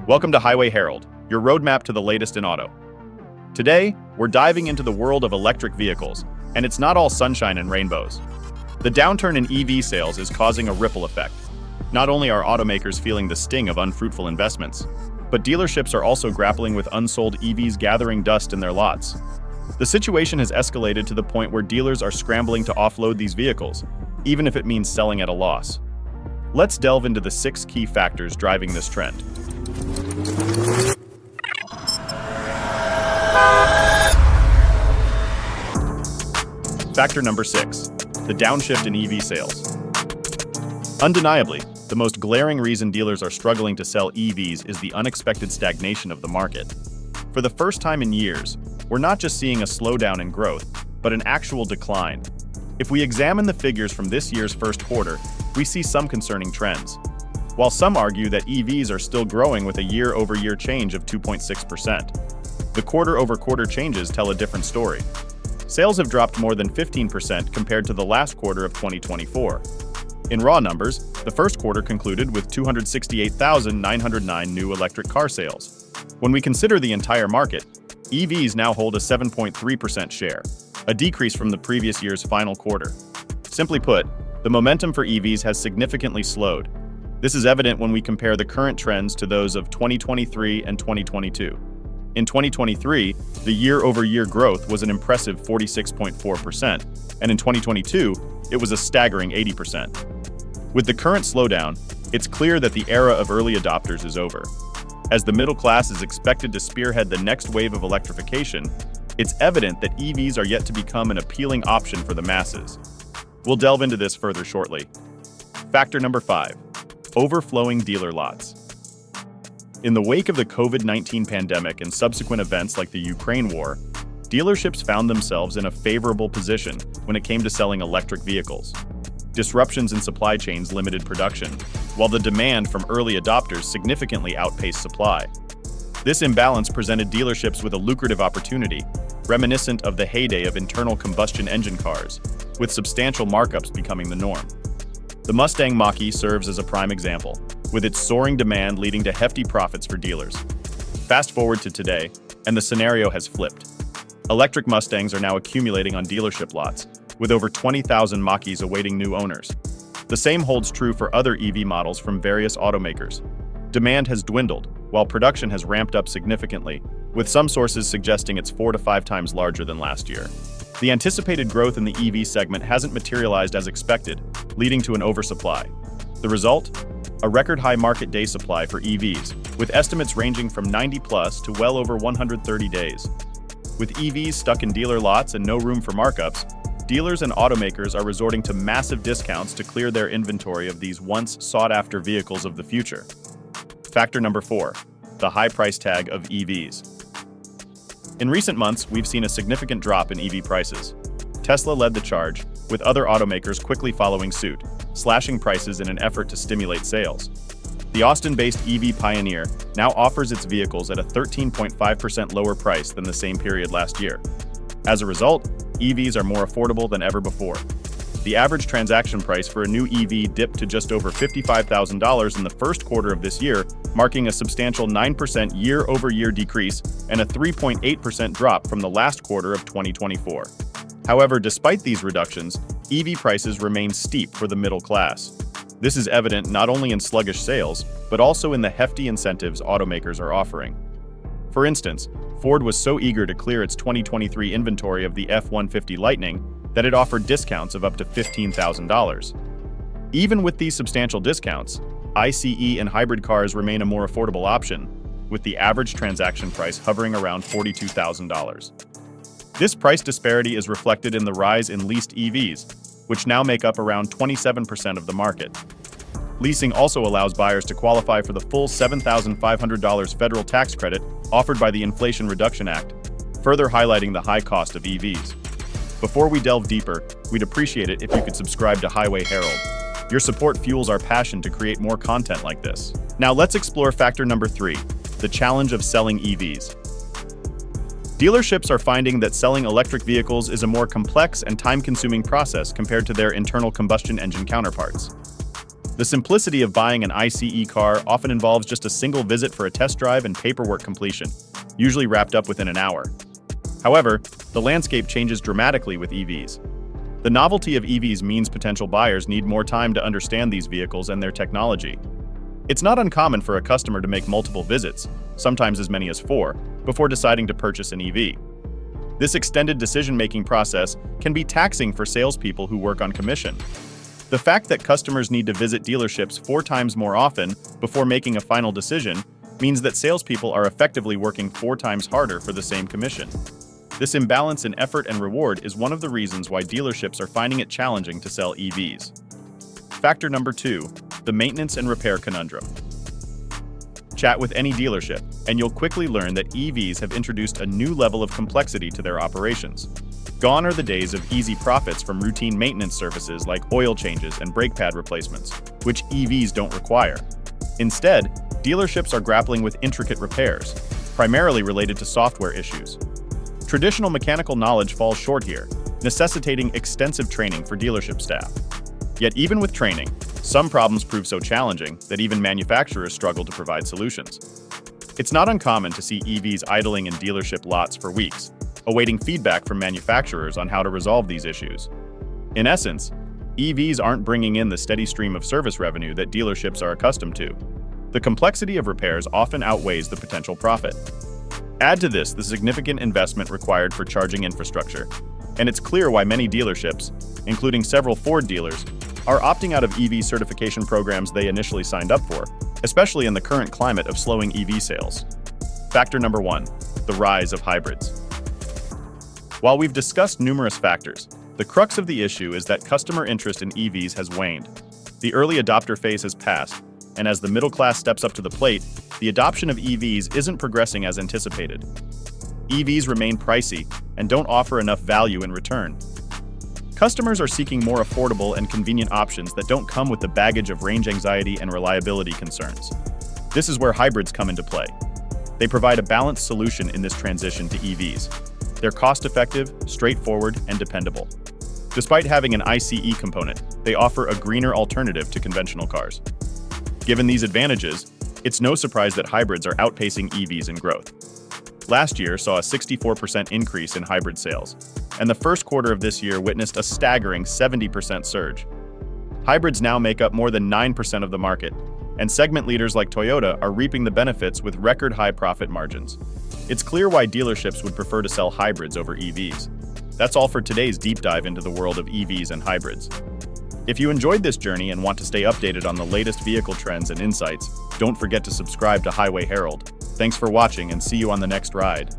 Welcome to Highway Herald, your roadmap to the latest in auto. Today, we're diving into the world of electric vehicles, and it's not all sunshine and rainbows. The downturn in EV sales is causing a ripple effect. Not only are automakers feeling the sting of unfruitful investments, but dealerships are also grappling with unsold EVs gathering dust in their lots. The situation has escalated to the point where dealers are scrambling to offload these vehicles, even if it means selling at a loss. Let's delve into the 6 key factors driving this trend. Factor number 6, the downshift in EV sales. Undeniably, the most glaring reason dealers are struggling to sell EVs is the unexpected stagnation of the market. For the first time in years, we're not just seeing a slowdown in growth, but an actual decline. If we examine the figures from this year's first quarter, we see some concerning trends. While some argue that EVs are still growing with a year-over-year change of 2.6%, the quarter-over-quarter changes tell a different story. Sales have dropped more than 15% compared to the last quarter of 2024. In raw numbers, the first quarter concluded with 268,909 new electric car sales. When we consider the entire market, EVs now hold a 7.3% share, a decrease from the previous year's final quarter. Simply put, the momentum for EVs has significantly slowed. This is evident when we compare the current trends to those of 2023 and 2022. In 2023, the year-over-year growth was an impressive 46.4%, and in 2022, it was a staggering 80%. With the current slowdown, it's clear that the era of early adopters is over. As the middle class is expected to spearhead the next wave of electrification, it's evident that EVs are yet to become an appealing option for the masses. We'll delve into this further shortly. Factor number 5, overflowing dealer lots. In the wake of the COVID-19 pandemic and subsequent events like the Ukraine war, dealerships found themselves in a favorable position when it came to selling electric vehicles. Disruptions in supply chains limited production, while the demand from early adopters significantly outpaced supply. This imbalance presented dealerships with a lucrative opportunity, reminiscent of the heyday of internal combustion engine cars, with substantial markups becoming the norm. The Mustang Mach-E serves as a prime example, with its soaring demand leading to hefty profits for dealers. Fast forward to today, and the scenario has flipped. Electric Mustangs are now accumulating on dealership lots, with over 20,000 Mach-Es awaiting new owners. The same holds true for other EV models from various automakers. Demand has dwindled, while production has ramped up significantly, with some sources suggesting it's 4 to 5 times larger than last year. The anticipated growth in the EV segment hasn't materialized as expected, leading to an oversupply. The result? A record-high market day supply for EVs, with estimates ranging from 90+ to well over 130 days. With EVs stuck in dealer lots and no room for markups, dealers and automakers are resorting to massive discounts to clear their inventory of these once sought-after vehicles of the future. Factor number 4, the high price tag of EVs. In recent months, we've seen a significant drop in EV prices. Tesla led the charge, with other automakers quickly following suit, slashing prices in an effort to stimulate sales. The Austin-based EV Pioneer now offers its vehicles at a 13.5% lower price than the same period last year. As a result, EVs are more affordable than ever before. The average transaction price for a new EV dipped to just over $55,000 in the first quarter of this year, marking a substantial 9% year-over-year decrease and a 3.8% drop from the last quarter of 2024. However, despite these reductions, EV prices remain steep for the middle class. This is evident not only in sluggish sales, but also in the hefty incentives automakers are offering. For instance, Ford was so eager to clear its 2023 inventory of the F-150 Lightning that it offered discounts of up to $15,000. Even with these substantial discounts, ICE and hybrid cars remain a more affordable option, with the average transaction price hovering around $42,000. This price disparity is reflected in the rise in leased EVs, which now make up around 27% of the market. Leasing also allows buyers to qualify for the full $7,500 federal tax credit offered by the Inflation Reduction Act, further highlighting the high cost of EVs. Before we delve deeper, we'd appreciate it if you could subscribe to Highway Herald. Your support fuels our passion to create more content like this. Now let's explore factor number 3, the challenge of selling EVs. Dealerships are finding that selling electric vehicles is a more complex and time-consuming process compared to their internal combustion engine counterparts. The simplicity of buying an ICE car often involves just a single visit for a test drive and paperwork completion, usually wrapped up within an hour. However, the landscape changes dramatically with EVs. The novelty of EVs means potential buyers need more time to understand these vehicles and their technology. It's not uncommon for a customer to make multiple visits, sometimes as many as 4, before deciding to purchase an EV. This extended decision-making process can be taxing for salespeople who work on commission. The fact that customers need to visit dealerships 4 times more often before making a final decision means that salespeople are effectively working 4 times harder for the same commission. This imbalance in effort and reward is one of the reasons why dealerships are finding it challenging to sell EVs. Factor number 2, the maintenance and repair conundrum. Chat with any dealership, and you'll quickly learn that EVs have introduced a new level of complexity to their operations. Gone are the days of easy profits from routine maintenance services like oil changes and brake pad replacements, which EVs don't require. Instead, dealerships are grappling with intricate repairs, primarily related to software issues. Traditional mechanical knowledge falls short here, necessitating extensive training for dealership staff. Yet even with training, some problems prove so challenging that even manufacturers struggle to provide solutions. It's not uncommon to see EVs idling in dealership lots for weeks, awaiting feedback from manufacturers on how to resolve these issues. In essence, EVs aren't bringing in the steady stream of service revenue that dealerships are accustomed to. The complexity of repairs often outweighs the potential profit. Add to this the significant investment required for charging infrastructure, and it's clear why many dealerships, including several Ford dealers, are opting out of EV certification programs they initially signed up for, especially in the current climate of slowing EV sales. Factor number 1, the rise of hybrids. While we've discussed numerous factors, the crux of the issue is that customer interest in EVs has waned. The early adopter phase has passed, and as the middle class steps up to the plate, the adoption of EVs isn't progressing as anticipated. EVs remain pricey and don't offer enough value in return. Customers are seeking more affordable and convenient options that don't come with the baggage of range anxiety and reliability concerns. This is where hybrids come into play. They provide a balanced solution in this transition to EVs. They're cost-effective, straightforward, and dependable. Despite having an ICE component, they offer a greener alternative to conventional cars. Given these advantages, it's no surprise that hybrids are outpacing EVs in growth. Last year saw a 64% increase in hybrid sales, and the first quarter of this year witnessed a staggering 70% surge. Hybrids now make up more than 9% of the market, and segment leaders like Toyota are reaping the benefits with record-high profit margins. It's clear why dealerships would prefer to sell hybrids over EVs. That's all for today's deep dive into the world of EVs and hybrids. If you enjoyed this journey and want to stay updated on the latest vehicle trends and insights, don't forget to subscribe to Highway Herald. Thanks for watching and see you on the next ride.